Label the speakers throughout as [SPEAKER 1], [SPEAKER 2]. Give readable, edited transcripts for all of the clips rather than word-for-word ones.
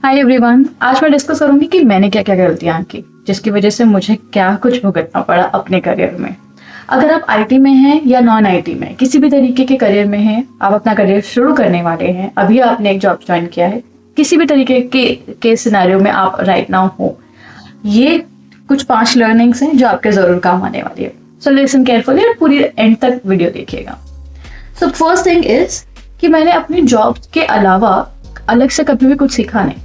[SPEAKER 1] Hi everyone, आज मैं discuss करूंगी कि मैंने क्या क्या गलतियां की जिसकी वजह से मुझे क्या कुछ भुगतना पड़ा अपने करियर में। अगर आप आईटी में हैं या नॉन आईटी में, किसी भी तरीके के करियर में हैं, आप अपना करियर शुरू करने वाले हैं, अभी आपने एक जॉब ज्वाइन किया है, किसी भी तरीके के सिनेरियो में आप राइट नाउ हो, ये कुछ 5 लर्निंग्स हैं जो आपके जरूर काम आने वाली है। सो लिसन केयरफुली और पूरी एंड तक वीडियो देखिएगा। सो फर्स्ट थिंग इज कि मैंने अपनी जॉब के अलावा अलग से कभी भी कुछ सीखा नहीं।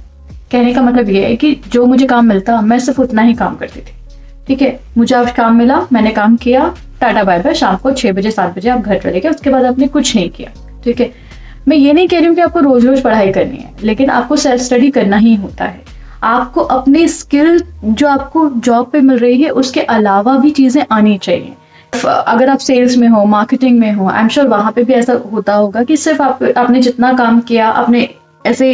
[SPEAKER 1] कहने का मतलब ये है कि जो मुझे काम मिलता मैं सिर्फ उतना ही काम करती थी। ठीक है, मुझे आज काम मिला, मैंने काम किया, टाटा बाय बाय, शाम को 6 बजे 7 बजे आप घर चले गए, उसके बाद आपने कुछ नहीं किया। ठीक है, मैं ये नहीं कह रही हूँ कि आपको रोज रोज पढ़ाई करनी है, लेकिन आपको सेल्फ स्टडी करना ही होता है। आपको अपनी स्किल जो आपको जॉब पे मिल रही है उसके अलावा भी चीजें आनी चाहिए। अगर आप सेल्स में हो, मार्केटिंग में हो, आई एम श्योर वहां पे भी ऐसा होता होगा कि सिर्फ आपने जितना काम किया, आपने ऐसे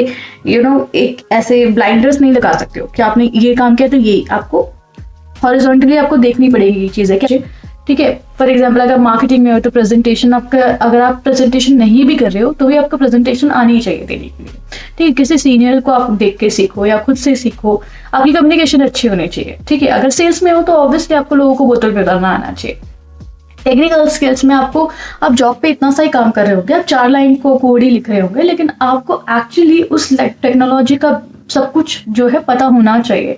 [SPEAKER 1] एक ऐसे ब्लाइंडर्स नहीं लगा सकते हो कि आपने ये काम किया तो ये आपको हॉरिजॉन्टली आपको देखनी पड़ेगी ये चीजें क्या। ठीक है, फॉर एग्जांपल अगर मार्केटिंग में हो तो प्रेजेंटेशन आपका, अगर आप प्रेजेंटेशन नहीं भी कर रहे हो तो भी आपको प्रेजेंटेशन आनी चाहिए देने के लिए। ठीक है, किसी सीनियर को आप देख के सीखो या खुद से सीखो, आपकी कम्युनिकेशन अच्छी होनी चाहिए। ठीक है, अगर सेल्स में हो तो ऑब्वियसली आपको लोगों को बोतल पे उतारना आना चाहिए। टेक्निकल स्किल्स में आपको, आप जॉब पे इतना सा ही काम कर रहे होंगे, आप 4 लाइन को कोड ही लिख रहे होंगे, लेकिन आपको एक्चुअली उस टेक्नोलॉजी का सब कुछ जो है पता होना चाहिए।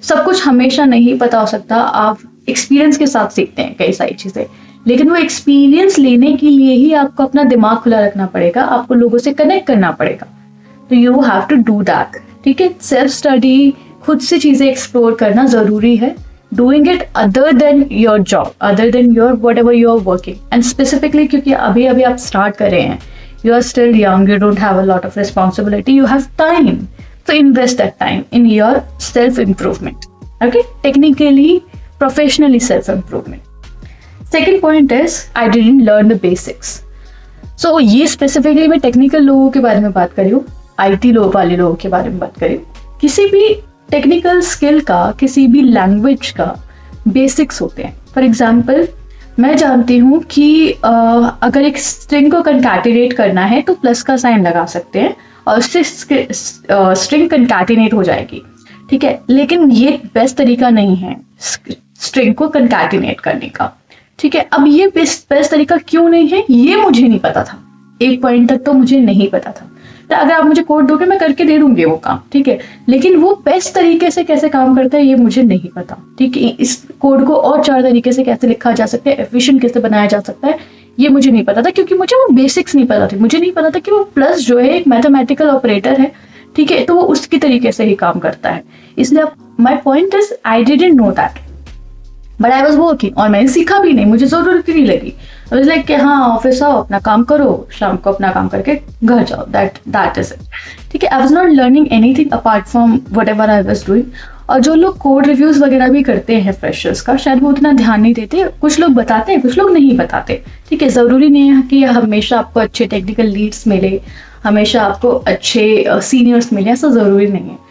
[SPEAKER 1] सब कुछ हमेशा नहीं पता हो सकता, आप एक्सपीरियंस के साथ सीखते हैं कई सारी चीजें, लेकिन वो एक्सपीरियंस लेने के लिए ही आपको अपना दिमाग खुला रखना पड़ेगा, आपको लोगों से कनेक्ट करना पड़ेगा। तो you have to do that. ठीक है, सेल्फ स्टडी, खुद से चीजें एक्सप्लोर करना जरूरी है। Doing it other than your job, other than your whatever you are working, and specifically क्योंकि अभी अभी आप स्टार्ट कर रहे हैं, you are still young, you don't have a lot of responsibility, you have time, so invest that time in your self improvement. Okay, technically, professionally self improvement. Second point is I didn't learn the basics. So ये specifically मैं technical लोगों के बारे में बात कर रही हूँ, IT वाले लोगों के बारे में बात कर रही हूँ। किसी भी टेक्निकल स्किल का, किसी भी लैंग्वेज का बेसिक्स होते हैं। फॉर एग्जाम्पल, मैं जानती हूँ कि अगर एक स्ट्रिंग को कंकैटिनेट करना है तो प्लस का साइन लगा सकते हैं और उससे स्ट्रिंग कंकैटिनेट हो जाएगी। ठीक है, लेकिन ये बेस्ट तरीका नहीं है स्ट्रिंग को कंकैटिनेट करने का। ठीक है, अब ये बेस्ट तरीका क्यों नहीं है ये मुझे नहीं पता था, एक पॉइंट तक तो मुझे नहीं पता था। तो अगर आप मुझे कोड दोगे मैं करके दे दूंगी वो काम, ठीक है, लेकिन वो बेस्ट तरीके से कैसे काम करता है ये मुझे नहीं पता। ठीक है, इस कोड को और 4 तरीके से कैसे लिखा जा सकता है, एफिशिएंट कैसे बनाया जा सकता है, ये मुझे नहीं पता था, क्योंकि मुझे वो बेसिक्स नहीं पता थे। मुझे नहीं पता था कि वो प्लस जो है एक मैथमेटिकल ऑपरेटर है। ठीक है, तो वो उसकी तरीके से ही काम करता है। इसलिए my point is I didn't know that, but I was working, और मैंने सीखा भी नहीं, मुझे जरूरत नहीं लगी। आई वाज लाइक कि हाँ ऑफिस आओ, अपना काम करो, शाम को अपना काम करके घर जाओ, दैट इज इट। ठीक है, I was not learning anything apart from whatever I was doing. और जो लोग कोड रिव्यूज वगैरह भी करते हैं फ्रेशर्स का, शायद वो उतना ध्यान नहीं देते। कुछ लोग बताते हैं, कुछ लोग नहीं बताते। ठीक है, जरूरी नहीं है कि हमेशा आपको अच्छे टेक्निकल लीड्स मिले, हमेशा आपको अच्छे सीनियर्स मिले, ऐसा जरूरी नहीं है।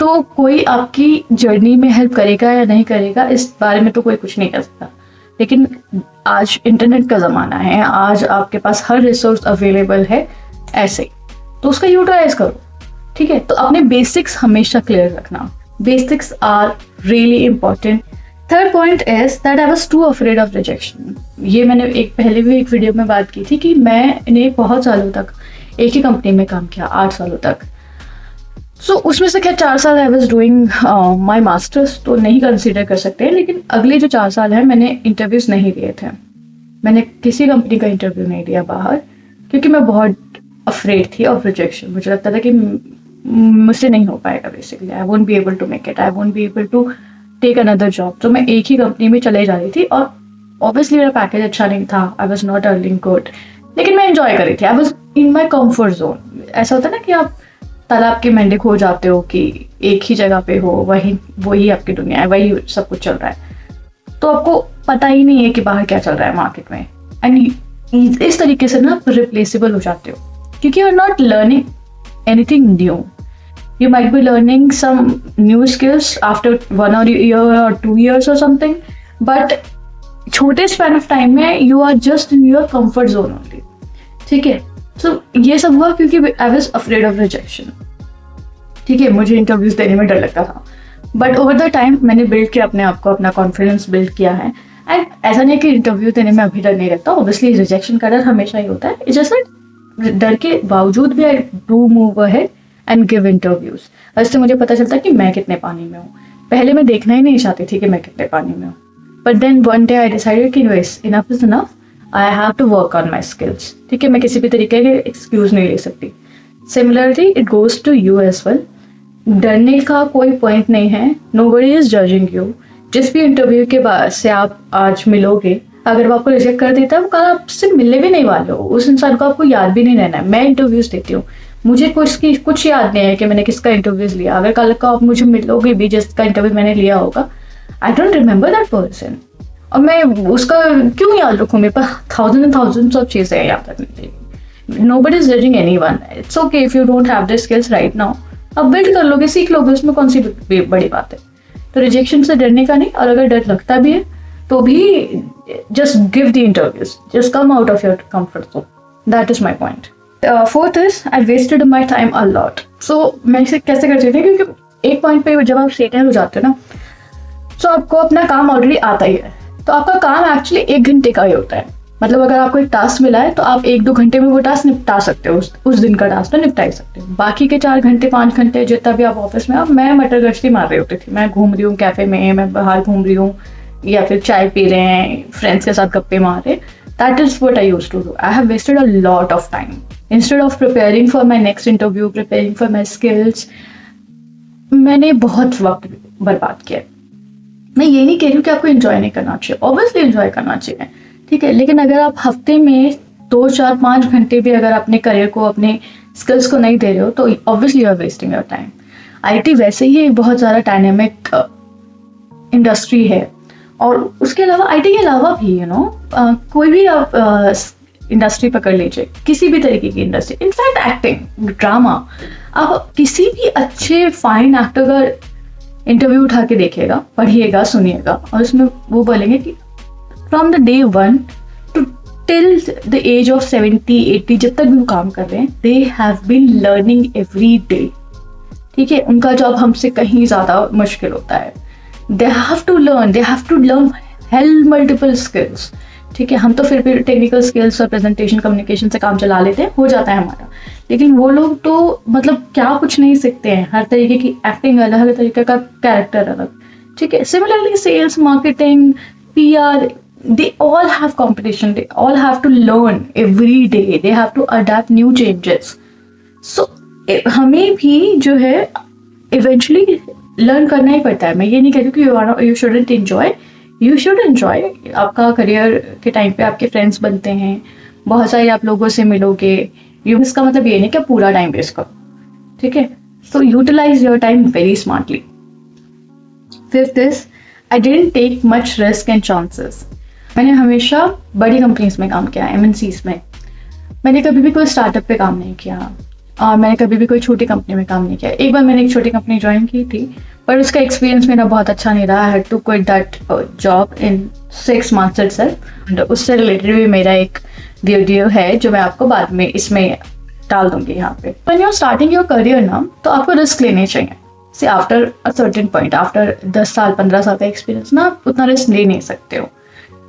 [SPEAKER 1] तो कोई आपकी जर्नी में हेल्प करेगा या नहीं करेगा इस बारे में तो कोई कुछ नहीं कर सकता, लेकिन आज इंटरनेट का ज़माना है, आज आपके पास हर रिसोर्स अवेलेबल है ऐसे, तो उसका यूटिलाइज करो। ठीक है, तो अपने बेसिक्स हमेशा क्लियर रखना, basics are really important. Third point is that I was too afraid of rejection. ये मैंने पहले भी एक वीडियो में बात की थी कि मैंने बहुत सालों तक एक ही कंपनी में काम किया, 8 सालों तक। सो उसमें से क्या 4 साल I was doing my masters, तो नहीं कंसिडर कर सकते हैं, लेकिन अगले जो 4 साल है मैंने इंटरव्यूज नहीं दिए थे। मैंने किसी कंपनी का इंटरव्यू नहीं दिया बाहर, क्योंकि मैं बहुत अफ्रेड थी ऑफ रिजेक्शन। मुझे लगता था कि मुझसे नहीं हो पाएगा, basically I won't be able to make it, I won't be able to take another job. तो मैं एक ही कंपनी में चले जा रही थी, और ऑब्वियसली मेरा पैकेज अच्छा नहीं था, I was not earning good, लेकिन मैं एंजॉय कर रही थी, I was in my comfort zone. ऐसा होता है ना कि आप तालाब के मेंढक हो जाते हो कि एक ही जगह पे हो, वही आपकी दुनिया है, वही सब कुछ चल रहा है, तो आपको पता ही नहीं है कि बाहर क्या चल रहा है मार्केट में। एंड इस तरीके से ना आप रिप्लेसेबल हो जाते हो, क्योंकि you are not learning anything new. You might be learning some new skills after 1 year or 2 years or something, but छोटे स्पैन ऑफ टाइम में you are just in your comfort zone only. ठीक है, so ये सब हुआ क्योंकि I was afraid of rejection. ठीक है, मुझे इंटरव्यूज देने में डर लगता था, बट ओवर द टाइम मैंने बिल्ड किया अपने आप को, अपना कॉन्फिडेंस बिल्ड किया है। एंड ऐसा नहीं कि इंटरव्यू देने में अभी डर नहीं लगता, ऑब्वियसली रिजेक्शन का डर हमेशा ही होता है, इट्स जस्ट डर के बावजूद भी I do move ahead and give interviews. इससे मुझे पता चलता है कि मैं कितने पानी में हूँ। पहले मैं देखना ही नहीं चाहती थी कि मैं कितने पानी में हूँ, but then one day I decided कि enough is enough, I have to work on my skills. ठीक है, मैं किसी भी तरीके के एक्सक्यूज नहीं ले सकती। Similarly it goes to you as well. डरने का कोई पॉइंट नहीं है, नोबडी इज जजिंग यू। जिस भी इंटरव्यू के बाद से आप आज मिलोगे, अगर वो आपको रिजेक्ट कर देता है, वो कल आपसे मिलने भी नहीं वाले हो, उस इंसान को आपको याद भी नहीं रहना है। मैं इंटरव्यूज देती हूँ, मुझे कुछ याद नहीं है कि मैंने किसका इंटरव्यूज लिया। अगर कल को आप मुझे मिलोगे भी जिसका इंटरव्यू मैंने लिया होगा, I don't remember that person, और मैं उसका क्यों याद रखूँ? मेरे पास थाउजेंड्स ऑफ चीजें याद रखने के लिए। Nobody is judging anyone, it's okay if you don't have the skills right now, आप बिल्ड कर लोगे, सीख लोगे, उसमें कौन सी बड़ी बात है। तो रिजेक्शन से डरने का नहीं, और अगर डर लगता भी है तो भी just give the interviews, just come out of your comfort zone, that is my point. Fourth is I wasted my time a lot. So मैं इसे कैसे करती थी, क्योंकि एक पॉइंट पे जब आप सीनियर हो जाते हो ना, तो आपको अपना काम ऑलरेडी आता ही है, तो आपका काम एक्चुअली 1 घंटे का ही होता है। मतलब अगर आपको एक टास्क मिला है तो आप 1-2 घंटे में वो टास्क निपटा सकते हो, उस दिन का टास्क तो निपटा ही सकते हो। बाकी के 4 घंटे 5 घंटे जितना भी आप ऑफिस में, अब मैं मटर गश्ती मार रही होती थी, मैं घूम रही हूँ कैफे में, मैं बाहर घूम रही हूँ, या फिर चाय पी रहे हैं, फ्रेंड्स के साथ गप्पे मार रहे। That is what I used to do. I have wasted a lot of time instead of preparing for my next interview, preparing for my skills. मैंने बहुत वक्त बर्बाद किया। मैं ये नहीं कह रही हूँ कि आपको एंजॉय नहीं करना चाहिए, ऑब्वियसली एंजॉय करना चाहिए, ठीक है, लेकिन अगर आप हफ्ते में 2, 4, 5 घंटे भी अगर अपने करियर को, अपने स्किल्स को नहीं दे रहे हो, तो obviously you are wasting your time. IT वैसे ही एक बहुत ज़्यादा डायनेमिक इंडस्ट्री है, और उसके अलावा आईटी के अलावा भी कोई भी आप इंडस्ट्री पकड़ लीजिए, किसी भी तरीके की इंडस्ट्री, इनफैक्ट एक्टिंग, ड्रामा, आप किसी भी अच्छे फाइन एक्टर का इंटरव्यू उठा के देखिएगा, पढ़िएगा, सुनिएगा, और उसमें वो बोलेंगे कि from the day 1 to till the age of 70-80, जब तक भी वो काम कर रहे हैं, they have been learning every day. ठीक है, उनका जॉब हमसे कहीं ज़्यादा मुश्किल होता है। They have to learn hell multiple skills. ठीक है, हम तो फिर भी टेक्निकल स्किल्स और प्रेजेंटेशन, कम्युनिकेशन से काम चला लेते हैं, हो जाता है हमारा, लेकिन वो लोग तो मतलब क्या कुछ नहीं सीखते हैं। हर तरीके की एक्टिंग अलग, हर तरीके का कैरेक्टर अलग। ठीक है, similarly sales, marketing, PR, they all have competition, they all have to learn every day, they have to adapt new changes. So हमें भी जो है eventually लर्न करना ही पड़ता है। मैं ये नहीं कहती कि you shouldn't enjoy, you should enjoy। आपका करियर के टाइम पे आपके फ्रेंड्स बनते हैं, बहुत सारे आप लोगों से मिलोगे, इसका मतलब ये नहीं कि पूरा टाइम वेस्ट करो। ठीक है, so utilize your time very smartly। Fifth is I didn't take much risk and chances। मैंने हमेशा बड़ी कंपनीज में काम किया, MNCs में। मैंने कभी भी कोई स्टार्टअप पे काम नहीं किया, और मैंने कभी भी कोई छोटी कंपनी में काम नहीं किया। एक बार मैंने एक छोटी कंपनी ज्वाइन की थी, पर उसका एक्सपीरियंस मेरा बहुत अच्छा नहीं रहा। I had to quit that job in 6 months itself. उससे रिलेटेड भी मेरा एक वीडियो है जो मैं आपको बाद में इसमें डाल दूंगी यहाँ पे। When you are starting your career ना, तो आपको रिस्क लेने चाहिए। से after a certain point, after 10 साल 15 साल का एक्सपीरियंस ना, आप उतना रिस्क ले नहीं सकते हो।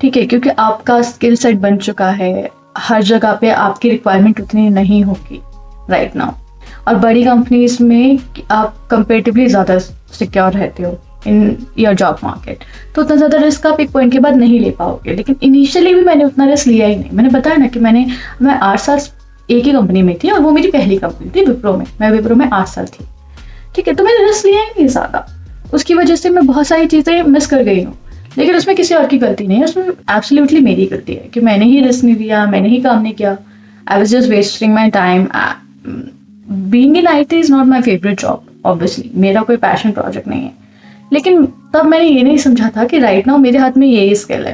[SPEAKER 1] ठीक है, क्योंकि आपका स्किल सेट बन चुका है, हर जगह पे आपकी रिक्वायरमेंट उतनी नहीं होगी राइट नाउ। और बड़ी कंपनीज में आप कंपेरेटिवली ज़्यादा सिक्योर रहते हो इन योर जॉब मार्केट, तो उतना ज़्यादा रिस्क आप एक पॉइंट के बाद नहीं ले पाओगे। लेकिन इनिशियली भी मैंने उतना रिस्क लिया ही नहीं। मैंने बताया ना कि मैं 8 साल एक ही कंपनी में थी, और वो मेरी पहली कंपनी थी विप्रो में। मैं विप्रो में 8 साल थी। ठीक है, तो मैंने रिस्क लिया ही नहीं ज़्यादा। उसकी वजह से मैं बहुत सारी चीज़ें मिस कर गई हूँ, लेकिन उसमें किसी और की गलती नहीं है, उसमें एब्सोल्युटली मेरी गलती है कि मैंने ही रिस्क नहीं लिया, मैंने ही काम नहीं किया। I was just wasting my time. Being in IT is not my favourite job, obviously मेरा कोई पैशन प्रोजेक्ट नहीं है। लेकिन तब मैंने ये नहीं समझा था कि राइट नाउ मेरे हाथ में ये स्किल है,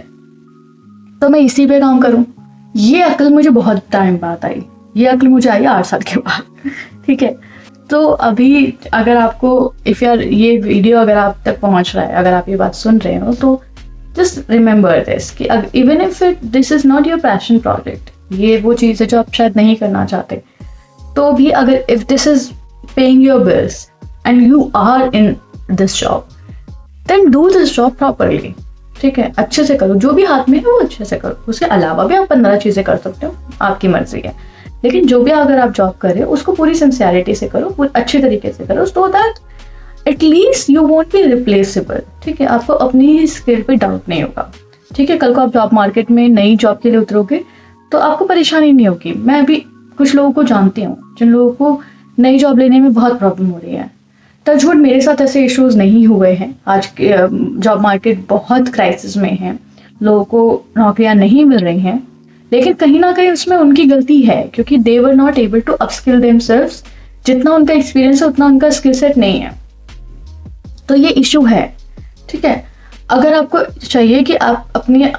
[SPEAKER 1] तो मैं इसी पे काम करूँ। ये अक्ल मुझे बहुत टाइम बाद आई, ये अक्ल मुझे आई 8 साल के बाद। ठीक है, तो अभी अगर आपको ये वीडियो अगर आप तक पहुंच रहा है, अगर आप ये बात सुन रहे हो, तो जस्ट रिमेंबर दिस कि even if this is not your passion project, ये वो चीज़ है जो आप शायद नहीं करना चाहते, तो भी अगर if this is paying your bills, and you are in this job, then do this job properly. ठीक है, अच्छे से करो, जो भी हाथ में है वो अच्छे से करो. उसके अलावा भी आप 15 चीजें कर सकते हो, आपकी मर्जी है. लेकिन जो भी अगर आप जॉब कर रहे हो उसको पूरी सिंसियरिटी से करो, पूरी अच्छे तरीके से करो, so that at least you won't be replaceable. ठीक है, आपको अपनी स्किल पे डाउट नहीं होगा. ठीक है, कल को आप जॉब मार्केट में नई जॉब के लिए उतरोगे तो आपको परेशानी नहीं होगी. मैं अभी कुछ लोगों को जानती हूँ जिन लोगों को नई जॉब लेने में बहुत प्रॉब्लम हो रही है. टचवुड मेरे साथ ऐसे इश्यूज नहीं हुए हैं. आज के जॉब मार्केट बहुत क्राइसिस में है, लोगों को नौकरियां नहीं मिल रही हैं, लेकिन कहीं ना कहीं उसमें उनकी गलती है क्योंकि they were not able to upskill themselves. जितना उनका एक्सपीरियंस है उतना उनका स्किल सेट नहीं है, तो ये इशू है. ठीक है, अगर आपको चाहिए कि आप अपनी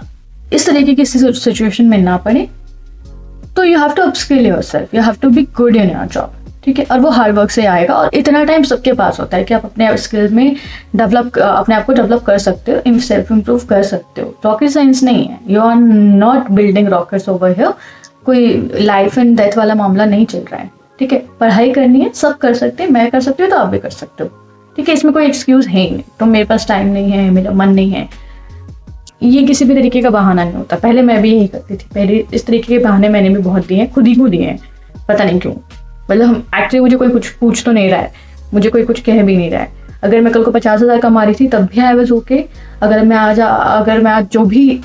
[SPEAKER 1] इस तरीके की सिचुएशन में ना पड़े तो you have to upskill yourself, you have to be good in your job. ठीक है, और वो हार्ड वर्क से आएगा. और इतना टाइम सबके पास होता है कि आप अपने स्किल में अपने आप को डेवलप कर सकते हो, इन सेल्फ इम्प्रूव कर सकते हो. रॉकेट साइंस नहीं है, you are not building rockets over here. कोई लाइफ एंड डेथ वाला मामला नहीं चल रहा है. ठीक है, पढ़ाई करनी है, सब कर सकते हैं, मैं कर सकती हूँ तो आप भी कर सकते हो. ठीक है, इसमें कोई एक्सक्यूज है ही नहीं. तो मेरे पास टाइम नहीं है, मेरा मन नहीं है, ये किसी भी तरीके का बहाना नहीं होता. पहले मैं भी यही करती थी, पहले इस तरीके के बहाने मैंने भी बहुत दिए हैं, खुद ही को दिए हैं, पता नहीं क्यों. मतलब हम एक्चुअली मुझे कोई कुछ पूछ तो नहीं रहा है, मुझे कोई कुछ कह भी नहीं रहा है. अगर मैं कल को 50,000 कमा रही थी तब भी आई वाज ओके. अगर मैं आज जो भी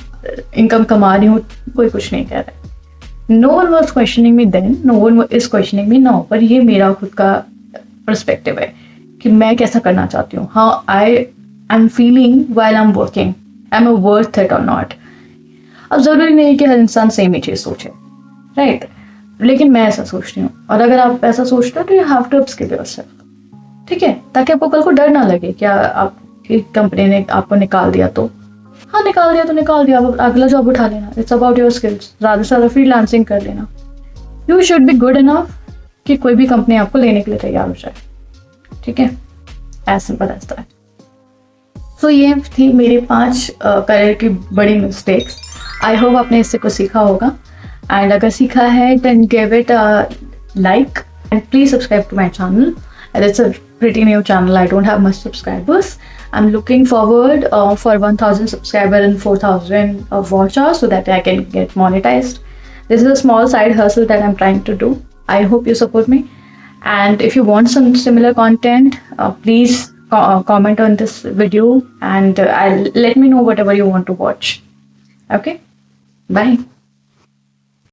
[SPEAKER 1] इनकम कमा रही हूँ कोई कुछ नहीं कह रहा है. No one was questioning me then, no one is questioning me now. पर ये मेरा खुद का पर्सपेक्टिव है कि मैं कैसा करना चाहती हूँ. हाँ, I am feeling while I am working, I am worth it और नॉट. अब जरूरी नहीं कि हर इंसान सेम ही चीज सोचे, राइट? लेकिन मैं ऐसा सोचती हूँ, और अगर आप ऐसा सोचते हो तो you have to upskill yourself. ठीक है, ताकि आपको कल को डर ना लगे कि आपकी कंपनी ने आपको निकाल दिया तो हाँ, निकाल दिया तो निकाल दिया, अब अगला जॉब उठा लेना. It's about your skills. ज्यादा से ज्यादा फ्रीलांसिंग कर लेना. You should be good enough कि कोई भी कंपनी आपको लेने के लिए तैयार हो जाए. ठीक है, एज सिंपल एज दैट. तो ये थी मेरी 5 करियर की बड़ी मिस्टेक्स. आई होप आपने इससे कुछ सीखा होगा, एंड अगर सीखा है then give it a like and please subscribe to my channel. It's a pretty new channel. I don't have much subscribers. I'm looking forward for 1,000 subscriber and 4,000 watch hours so that I can get monetized. This is a small side hustle that I'm trying to do. I hope you support me. And if you want some similar content, please comment on this video and let me know whatever you want to watch. Okay? Bye.